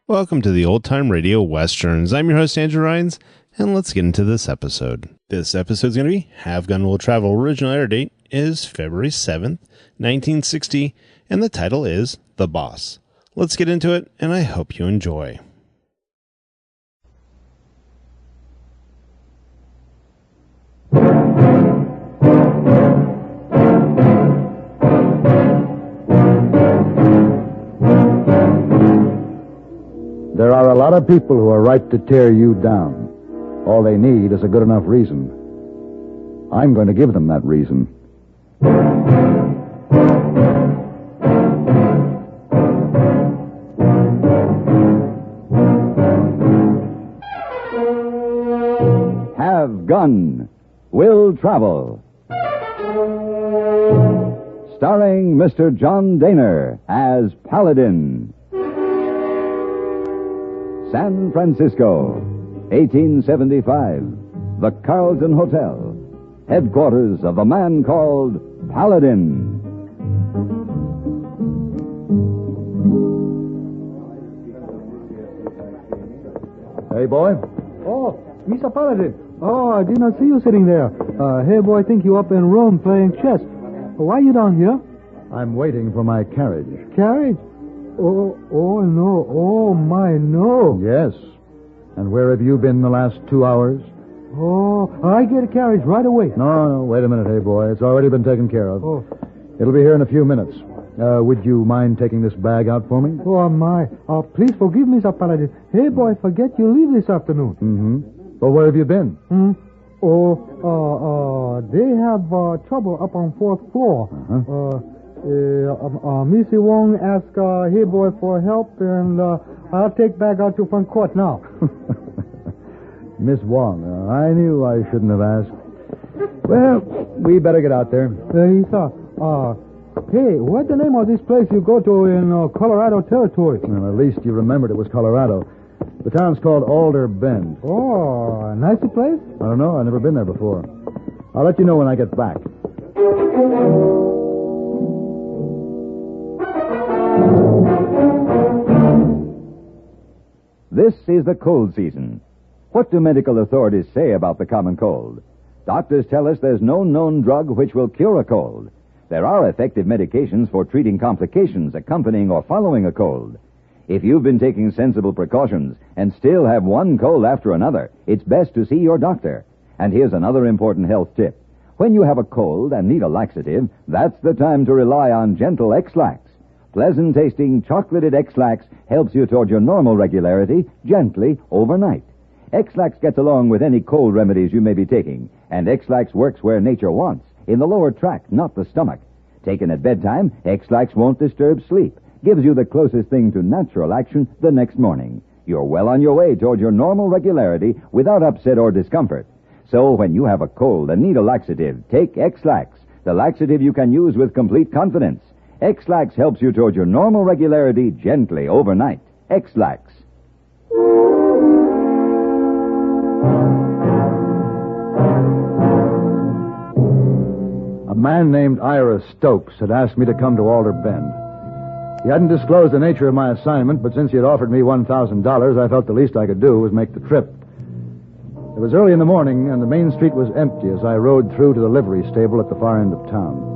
Welcome to the Old Time Radio Westerns. I'm your host, Andrew Rhynes, and let's get into this episode. This episode is going to be Have Gun Will Travel. Original air date is February 7th, 1960, and the title is The Boss. Let's get into it, and I hope you enjoy. There are a lot of people who are right to tear you down. All they need is a good enough reason. I'm going to give them that reason. Have Gun Will Travel. Starring Mr. John Dehner as Paladin. San Francisco, 1875. The Carlton Hotel, headquarters of the man called Paladin. Hey, boy. Oh, Mr. Paladin. Oh, I did not see you sitting there. Heyboy think you up in Rome playing chess. Why you down here? I'm waiting for my carriage. Carriage? Oh, no. Oh, my, no. Yes. And where have you been the last 2 hours? Oh, I get a carriage right away. No, wait a minute, hey, boy. It's already been taken care of. Oh. It'll be here in a few minutes. Would you mind taking this bag out for me? Oh, my. Please forgive me, Mr. Paladin. Hey, boy, forget you leave this afternoon. Mm-hmm. Well, where have you been? They have trouble up on 4th floor. Uh-huh. Missy Wong asked Heyboy for help, and I'll take back out to front court now. Miss Wong, I knew I shouldn't have asked. Well, we better get out there. Hey, what's the name of this place you go to in Colorado Territory? Well, at least you remembered it was Colorado. The town's called Alder Bend. Oh, a nice place? I don't know. I've never been there before. I'll let you know when I get back. This is the cold season. What do medical authorities say about the common cold? Doctors tell us there's no known drug which will cure a cold. There are effective medications for treating complications accompanying or following a cold. If you've been taking sensible precautions and still have one cold after another, it's best to see your doctor. And here's another important health tip. When you have a cold and need a laxative, that's the time to rely on gentle X-Lax. Pleasant-tasting, chocolated X-Lax helps you toward your normal regularity gently overnight. X-Lax gets along with any cold remedies you may be taking, and X-Lax works where nature wants, in the lower tract, not the stomach. Taken at bedtime, X-Lax won't disturb sleep, gives you the closest thing to natural action the next morning. You're well on your way toward your normal regularity without upset or discomfort. So when you have a cold and need a laxative, take X-Lax, the laxative you can use with complete confidence. X-Lax helps you toward your normal regularity gently overnight. X-Lax. A man named Ira Stokes had asked me to come to Alder Bend. He hadn't disclosed the nature of my assignment, but since he had offered me $1,000, I felt the least I could do was make the trip. It was early in the morning, and the main street was empty as I rode through to the livery stable at the far end of town.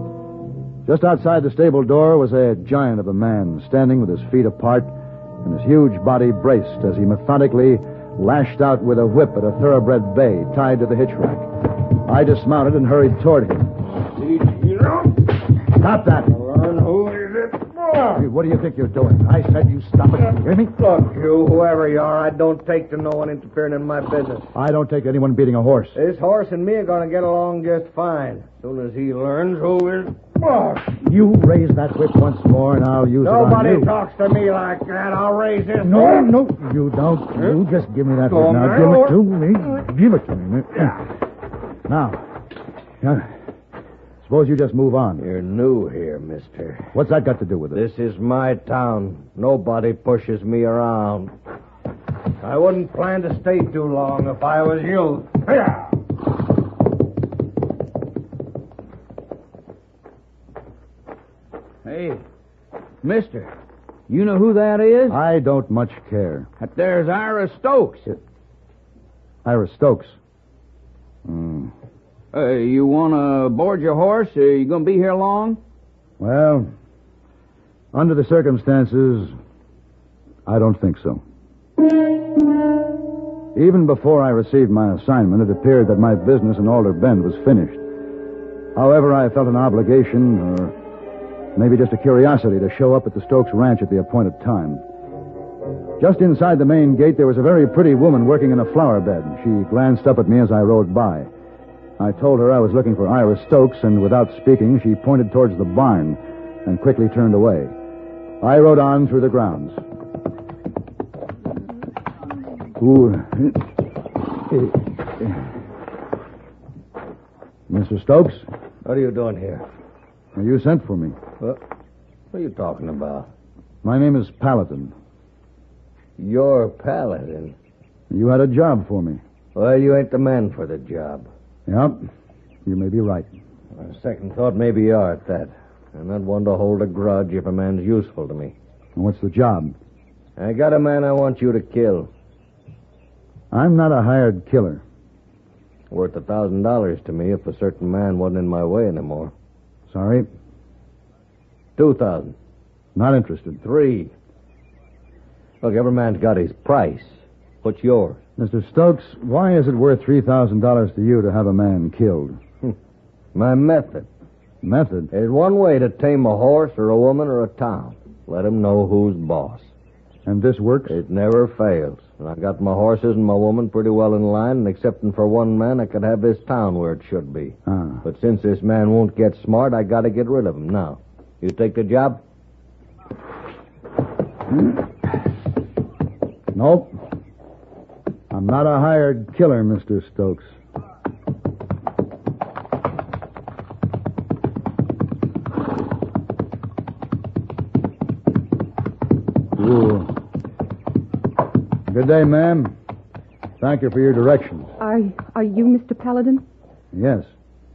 Just outside the stable door was a giant of a man, standing with his feet apart and his huge body braced as he methodically lashed out with a whip at a thoroughbred bay tied to the hitch rack. I dismounted and hurried toward him. Stop that! Who is it? Hey, what do you think you're doing? I said you stop it. You hear me? Look, you, whoever you are, I don't take to no one interfering in my business. I don't take anyone beating a horse. This horse and me are going to get along just fine. As soon as he learns who is boss. You raise that whip once more, and I'll use it on Nobody you. talks to me like that. I'll raise this No, horse. no, you don't. You just give me that Go whip now. on, Give now. it to me. Give it to me. Now, suppose you just move on. You're new here, mister. What's that got to do with it? This is my town. Nobody pushes me around. I wouldn't plan to stay too long if I was you. Hiya! Hey, mister, You know who that is? I don't much care. That there's Ira Stokes. Ira Stokes. You want to board your horse? You going to be here long? Well, under the circumstances, I don't think so. Even before I received my assignment, it appeared that my business in Alder Bend was finished. However, I felt an obligation, or maybe just a curiosity, to show up at the Stokes Ranch at the appointed time. Just inside the main gate, there was a very pretty woman working in a flower bed. She glanced up at me as I rode by. I told her I was looking for Ira Stokes, and without speaking, she pointed towards the barn and quickly turned away. I rode on through the grounds. Mr. Stokes? What are you doing here? You sent for me. What are you talking about? My name is Paladin. You're Paladin. You had a job for me. Well, you ain't the man for the job. Yep, you may be right. On second thought, maybe you are at that. I'm not one to hold a grudge if a man's useful to me. And what's the job? I got a man I want you to kill. I'm not a hired killer. Worth $1,000 to me if a certain man wasn't in my way anymore. Sorry? 2,000. Not interested. 3. Look, every man's got his price. What's yours? Mr. Stokes, why is it worth $3,000 to you to have a man killed? My method. Method? There's one way to tame a horse or a woman or a town. Let 'em know who's boss. And this works? It never fails. And I got my horses and my woman pretty well in line, and excepting for one man, I could have this town where it should be. But since this man won't get smart, I gotta get rid of him now. You take the job? Nope. I'm not a hired killer, Mr. Stokes. Ooh. Good day, ma'am. Thank you for your directions. Are you Mr. Paladin? Yes.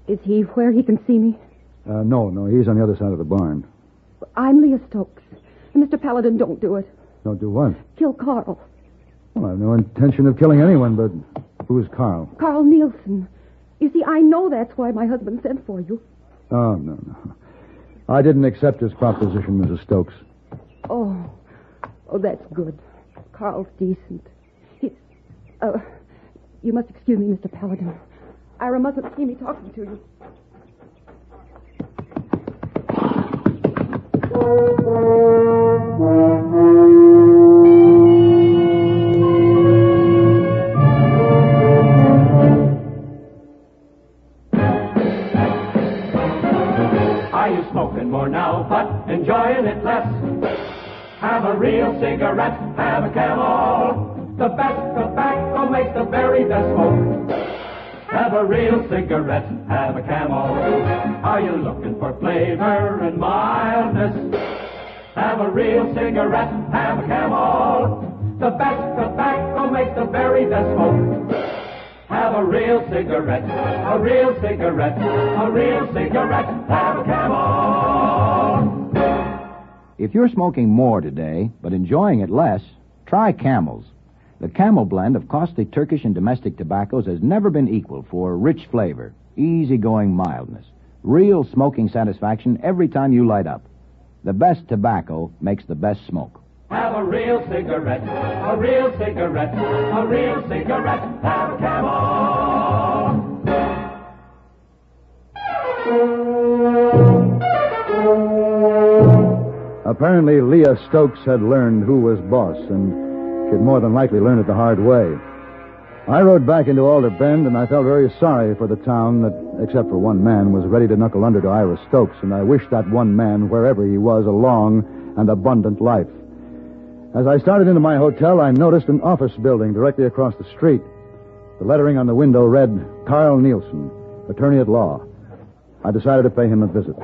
Is he where he can see me? No, he's on the other side of the barn. I'm Leah Stokes. Mr. Paladin, don't do it. Don't do what? Kill Carl. Well, I have no intention of killing anyone, but who's Carl? Carl Nielsen. You see, I know that's why my husband sent for you. Oh, no. I didn't accept his proposition, Mrs. Stokes. Oh, that's good. Carl's decent. You must excuse me, Mr. Paladin. Ira mustn't see me talking to you. Are you smoking more now, but enjoying it less? Have a real cigarette, have a Camel. The best tobacco makes the very best smoke. Have a real cigarette, have a Camel. Are you looking for flavor and mildness? Have a real cigarette, have a Camel. The best tobacco makes the very best smoke. Have a real cigarette, a real cigarette, a real cigarette, have a Camel. If you're smoking more today, but enjoying it less, try Camels. The Camel blend of costly Turkish and domestic tobaccos has never been equaled for rich flavor, easygoing mildness, real smoking satisfaction every time you light up. The best tobacco makes the best smoke. Have a real cigarette, a real cigarette, a real cigarette, have a Camel. Apparently, Leah Stokes had learned who was boss, and she'd more than likely learn it the hard way. I rode back into Alder Bend, and I felt very sorry for the town that, except for one man, was ready to knuckle under to Ira Stokes, and I wished that one man, wherever he was, a long and abundant life. As I started into my hotel, I noticed an office building directly across the street. The lettering on the window read, Carl Nielsen, attorney at law. I decided to pay him a visit.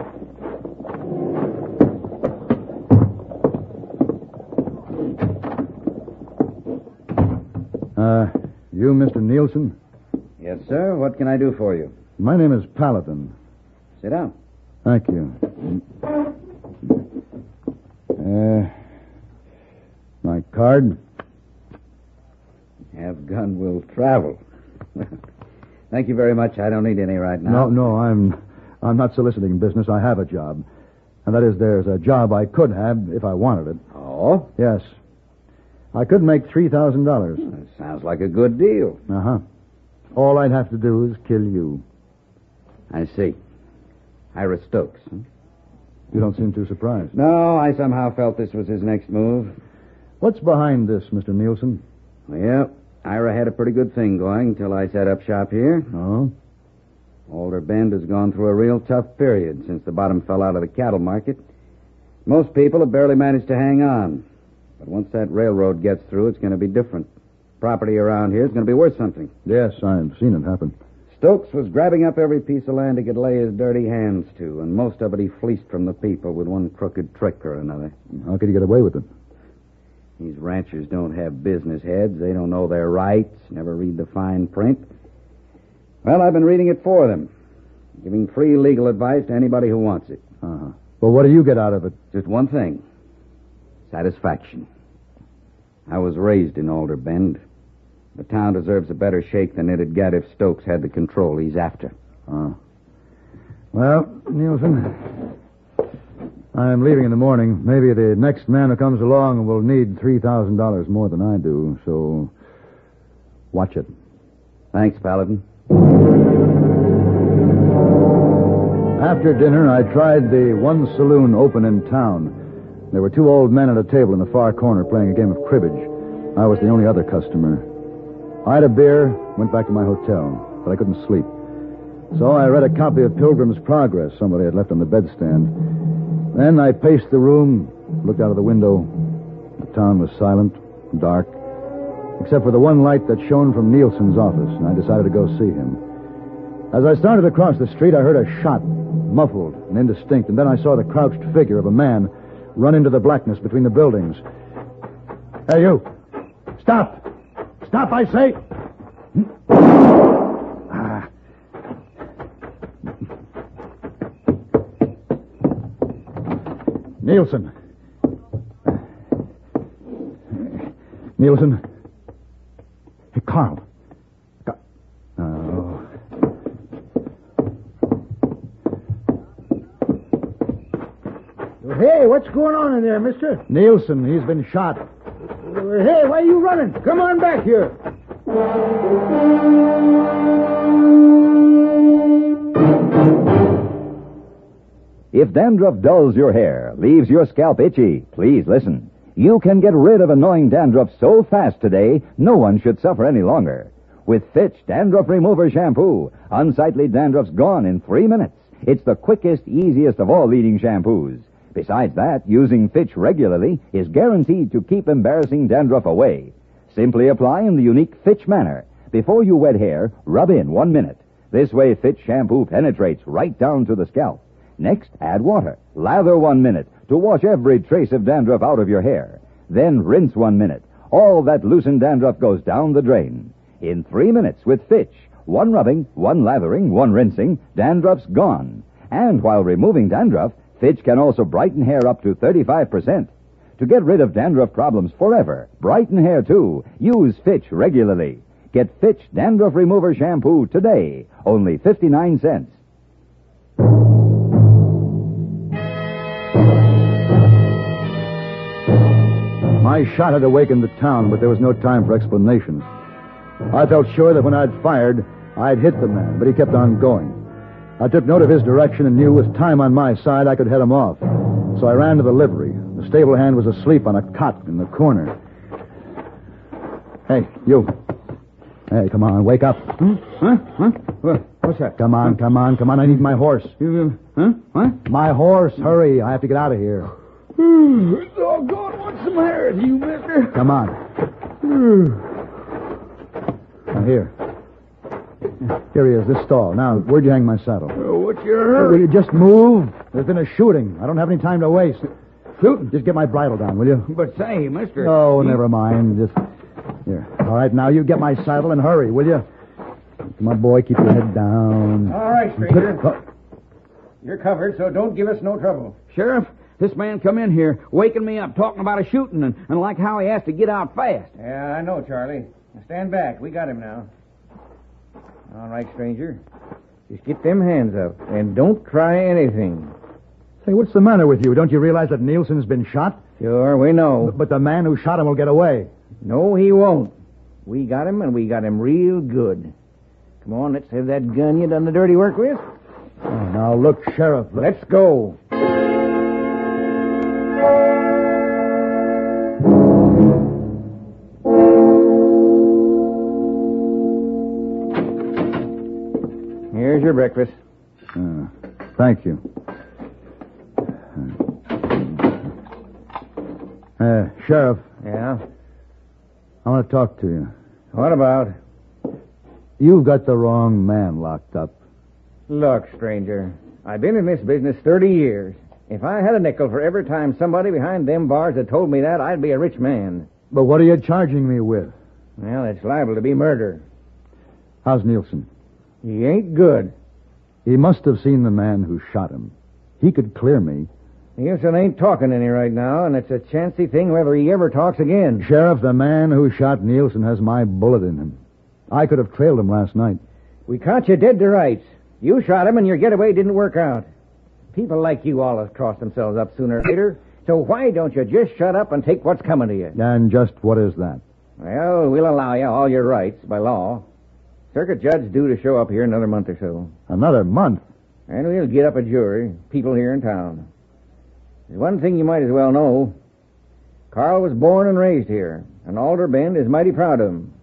You Mr. Nielsen? Yes, sir. What can I do for you? My name is Paladin. Sit down. Thank you. Card? Have gun will travel. Thank you very much. I don't need any right now. No, I'm not soliciting business. I have a job. And that is, there's a job I could have if I wanted it. Oh? Yes. I could make $3,000. Sounds like a good deal. Uh-huh. All I'd have to do is kill you. I see. Ira Stokes. Huh? You don't seem too surprised. No, I somehow felt this was his next move. What's behind this, Mr. Nielsen? Well, Ira had a pretty good thing going until I set up shop here. Oh? Alder Bend has gone through a real tough period since the bottom fell out of the cattle market. Most people have barely managed to hang on. But once that railroad gets through, it's going to be different. Property around here is going to be worth something. Yes, I've seen it happen. Stokes was grabbing up every piece of land he could lay his dirty hands to, and most of it he fleeced from the people with one crooked trick or another. How could he get away with it? These ranchers don't have business heads. They don't know their rights, never read the fine print. Well, I've been reading it for them, giving free legal advice to anybody who wants it. Uh-huh. Well, what do you get out of it? Just one thing. Satisfaction. I was raised in Alder Bend. The town deserves a better shake than it'd get if Stokes had the control he's after. Oh. Well, Nielsen, I'm leaving in the morning. Maybe the next man who comes along will need $3,000 more than I do, so watch it. Thanks, Paladin. After dinner, I tried the one saloon open in town. There were two old men at a table in the far corner playing a game of cribbage. I was the only other customer. I had a beer, went back to my hotel, but I couldn't sleep. So I read a copy of Pilgrim's Progress somebody had left on the bedstand. Then I paced the room, looked out of the window. The town was silent, dark, except for the one light that shone from Nielsen's office, and I decided to go see him. As I started across the street, I heard a shot, muffled and indistinct, and then I saw the crouched figure of a man run into the blackness between the buildings. Hey, you! Stop! Stop, I say! Nielsen. Nielsen. Hey, Carl. Oh. Hey, what's going on in there, mister? Nielsen, he's been shot. Hey, why are you running? Come on back here. If dandruff dulls your hair, leaves your scalp itchy, please listen. You can get rid of annoying dandruff so fast today, no one should suffer any longer. With Fitch Dandruff Remover Shampoo, unsightly dandruff's gone in 3 minutes. It's the quickest, easiest of all leading shampoos. Besides that, using Fitch regularly is guaranteed to keep embarrassing dandruff away. Simply apply in the unique Fitch manner. Before you wet hair, rub in 1 minute. This way, Fitch shampoo penetrates right down to the scalp. Next, add water. Lather 1 minute to wash every trace of dandruff out of your hair. Then rinse 1 minute. All that loosened dandruff goes down the drain. In 3 minutes with Fitch, 1 rubbing, 1 lathering, 1 rinsing, dandruff's gone. And while removing dandruff, Fitch can also brighten hair up to 35%. To get rid of dandruff problems forever, brighten hair too, use Fitch regularly. Get Fitch Dandruff Remover Shampoo today, only 59 cents. My shot had awakened the town, but there was no time for explanations. I felt sure that when I'd fired, I'd hit the man, but he kept on going. I took note of his direction and knew with time on my side I could head him off. So I ran to the livery. The stable hand was asleep on a cot in the corner. Hey, you. Hey, come on, wake up. Huh? What's that? Come on. I need my horse. Huh? What? My horse, hurry. I have to get out of here. Doggone, what's the matter with you, mister? Come on. Now, here. Here he is, this stall. Now, where'd you hang my saddle? What's your hurry? Will you just move? There's been a shooting. I don't have any time to waste. Shooting? Just get my bridle down, will you? But say, mister... Oh, never mind. Just... Here. All right, now you get my saddle and hurry, will you? Come on, boy, keep your head down. All right, stranger. You're covered, so don't give us no trouble. Sheriff, This man come in here, waking me up, talking about a shooting, and like how he has to get out fast. Yeah, I know, Charlie. Now stand back. We got him now. All right, stranger. Just get them hands up, and don't try anything. Say, what's the matter with you? Don't you realize that Nielsen's been shot? Sure, we know. But the man who shot him will get away. No, he won't. We got him, and we got him real good. Come on, let's have that gun you done the dirty work with. Oh, now, look, Sheriff. Let's go. Here's your breakfast. Thank you. Sheriff. Yeah? I want to talk to you. What about? You've got the wrong man locked up. Look, stranger, I've been in this business 30 years. If I had a nickel for every time somebody behind them bars had told me that, I'd be a rich man. But what are you charging me with? Well, it's liable to be murder. How's Nielsen? He ain't good. He must have seen the man who shot him. He could clear me. Nielsen ain't talking any right now, and it's a chancy thing whether he ever talks again. Sheriff, the man who shot Nielsen has my bullet in him. I could have trailed him last night. We caught you dead to rights. You shot him, and your getaway didn't work out. People like you always cross themselves up sooner or later, so why don't you just shut up and take what's coming to you? And just what is that? Well, we'll allow you all your rights by law. Circuit judge due to show up here in another month or so. Another month? And we'll get up a jury, people here in town. There's one thing you might as well know. Carl was born and raised here, and Alder Bend is mighty proud of him.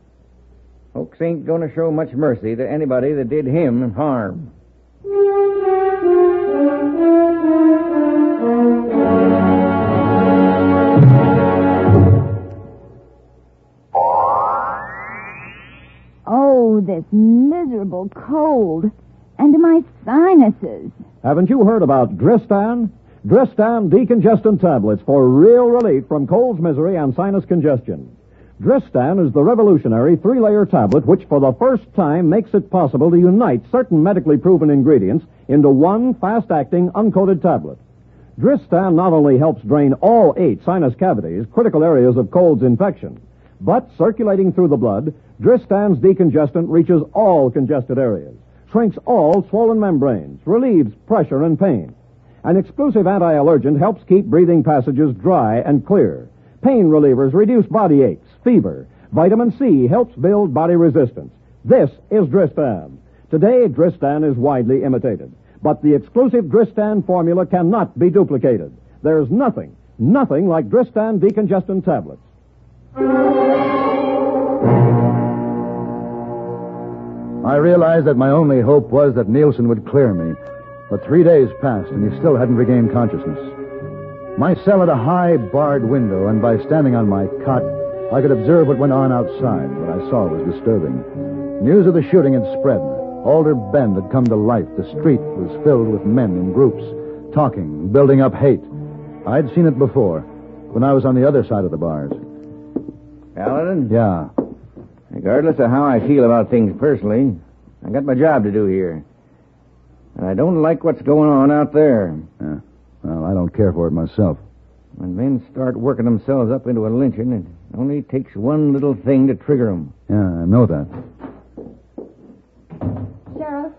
Folks ain't going to show much mercy to anybody that did him harm. Oh, this miserable cold. And my sinuses. Haven't you heard about Dristan? Dristan decongestant tablets for real relief from cold's misery and sinus congestion. Dristan is the revolutionary 3-layer tablet which for the first time makes it possible to unite certain medically proven ingredients into one fast-acting uncoated tablet. Dristan not only helps drain all 8 sinus cavities, critical areas of cold's infection, but circulating through the blood, Dristan's decongestant reaches all congested areas, shrinks all swollen membranes, relieves pressure and pain. An exclusive anti-allergent helps keep breathing passages dry and clear. Pain relievers reduce body aches, fever. Vitamin C helps build body resistance. This is Dristan. Today, Dristan is widely imitated. But the exclusive Dristan formula cannot be duplicated. There's nothing like Dristan decongestant tablets. I realized that my only hope was that Nielsen would clear me. But 3 days passed, and he still hadn't regained consciousness. My cell had a high, barred window, and by standing on my cot, I could observe what went on outside. What I saw was disturbing. News of the shooting had spread. Alder Bend had come to life. The street was filled with men in groups, talking, building up hate. I'd seen it before, when I was on the other side of the bars. Paladin? Yeah. Regardless of how I feel about things personally, I got my job to do here. And I don't like what's going on out there. Yeah. Well, I don't care for it myself. When men start working themselves up into a lynching, it only takes one little thing to trigger them. Yeah, I know that. Sheriff?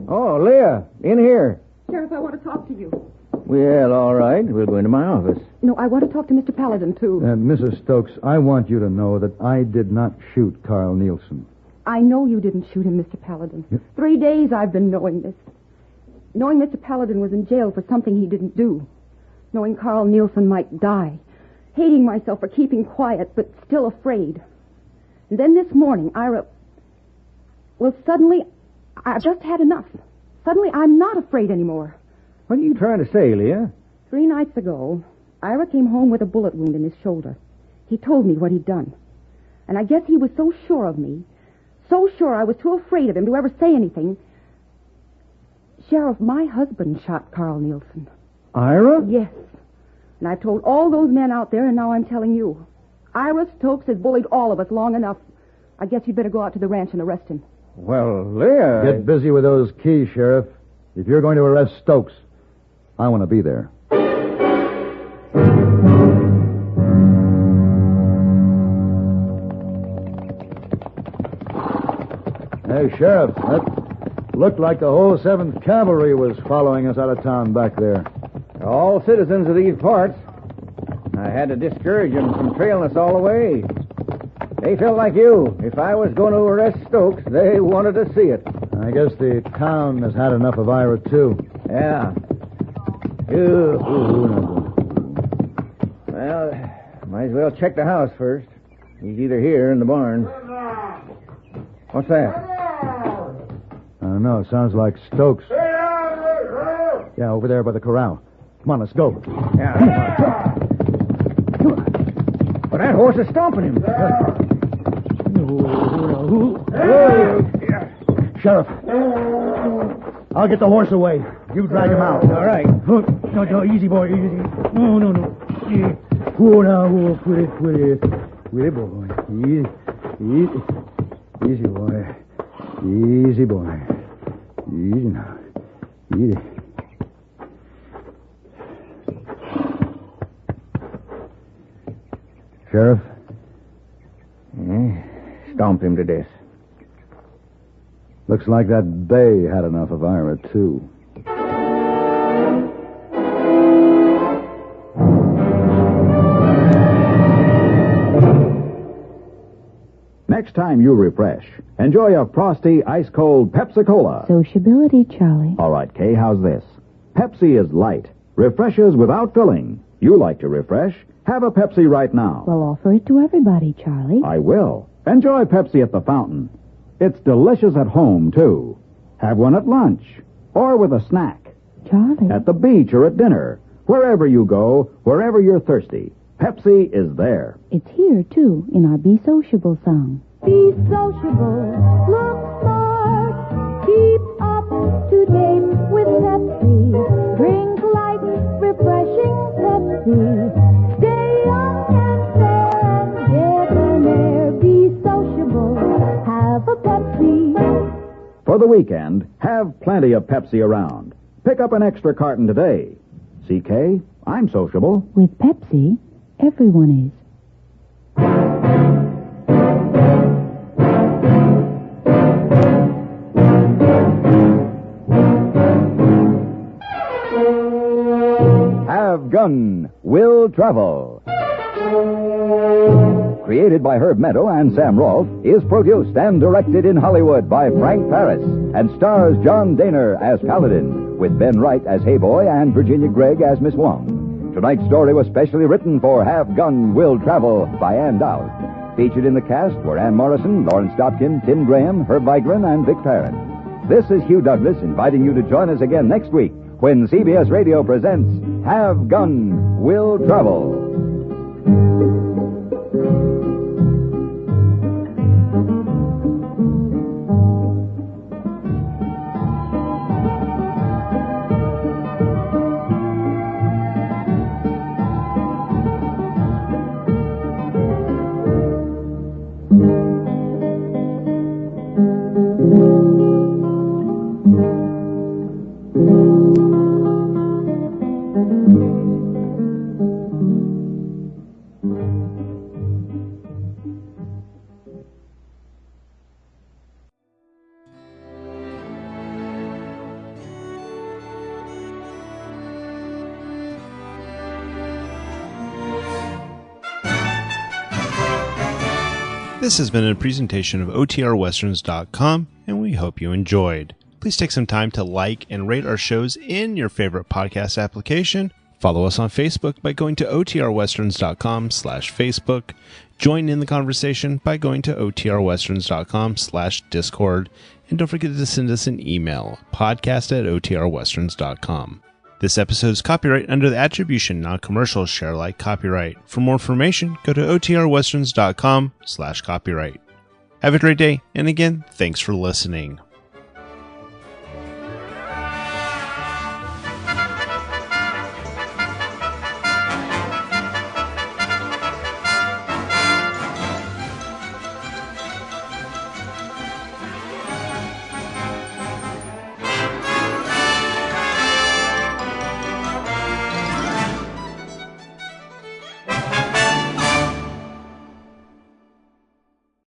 Oh, Leah, in here. Sheriff, I want to talk to you. Well, all right. We'll go into my office. No, I want to talk to Mr. Paladin, too. Mrs. Stokes, I want you to know that I did not shoot Carl Nielsen. I know you didn't shoot him, Mr. Paladin. Yep. 3 days I've been knowing this. Knowing Mr. Paladin was in jail for something he didn't do. Knowing Carl Nielsen might die. Hating myself for keeping quiet, but still afraid. And then this morning, Well, suddenly, I've just had enough. Suddenly, I'm not afraid anymore. What are you trying to say, Leah? 3 nights ago, Ira came home with a bullet wound in his shoulder. He told me what he'd done. And I guess he was so sure of me, so sure I was too afraid of him to ever say anything. Sheriff, my husband shot Carl Nielsen. Ira? Yes. And I've told all those men out there, and now I'm telling you. Ira Stokes has bullied all of us long enough. I guess you'd better go out to the ranch and arrest him. Well, Leah... Get busy with those keys, Sheriff. If you're going to arrest Stokes, I want to be there. Hey, Sheriff, that looked like the whole 7th Cavalry was following us out of town back there. All citizens of these parts. I had to discourage them from trailing us all the way. They felt like you. If I was going to arrest Stokes, they wanted to see it. I guess the town has had enough of Ira, too. Yeah. Well, might as well check the house first. He's either here or in the barn. What's that? I don't know. It sounds like Stokes. Yeah, over there by the corral. Come on, let's go. Yeah. But that horse is stomping him. Sheriff, I'll get the horse away. You drag him out. All right. No, easy, boy, easy. No. Yeah. Oh, now, quit it, boy. Easy, boy. Easy, boy. Easy now. Easy. Sheriff? Stomped him to death. Looks like that bay had enough of Ira, too. Next time you refresh, enjoy a frosty, ice-cold Pepsi-Cola. Sociability, Charlie. All right, Kay, how's this? Pepsi is light, refreshes without filling. You like to refresh? Have a Pepsi right now. Well, offer it to everybody, Charlie. I will. Enjoy Pepsi at the fountain. It's delicious at home, too. Have one at lunch or with a snack. Charlie. At the beach or at dinner. Wherever you go, wherever you're thirsty, Pepsi is there. It's here, too, in our Be Sociable song. Be sociable, look smart, keep up to date with Pepsi. Drink light, refreshing Pepsi. Stay young and fair, get an air. Be sociable, have a Pepsi. For the weekend, have plenty of Pepsi around. Pick up an extra carton today. CK, I'm sociable. With Pepsi, everyone is. Have Gun Will Travel. Created by Herb Meadow and Sam Rolfe, is produced and directed in Hollywood by Frank Paris and stars John Dehner as Paladin, with Ben Wright as Heyboy and Virginia Gregg as Miss Wong. Tonight's story was specially written for Have Gun Will Travel by Ann Dowd. Featured in the cast were Ann Morrison, Lawrence Dobkin, Tim Graham, Herb Vigran, and Vic Perrin. This is Hugh Douglas inviting you to join us again next week when CBS Radio presents Have Gun Will Travel. This has been a presentation of OTRWesterns.com, and we hope you enjoyed. Please take some time to like and rate our shows in your favorite podcast application. Follow us on Facebook by going to OTRWesterns.com/Facebook. Join in the conversation by going to OTRWesterns.com/Discord. And don't forget to send us an email, podcast@OTRWesterns.com. This episode is copyright under the attribution, non-commercial, share-alike copyright. For more information, go to OTRWesterns.com/copyright. Have a great day, and again, thanks for listening.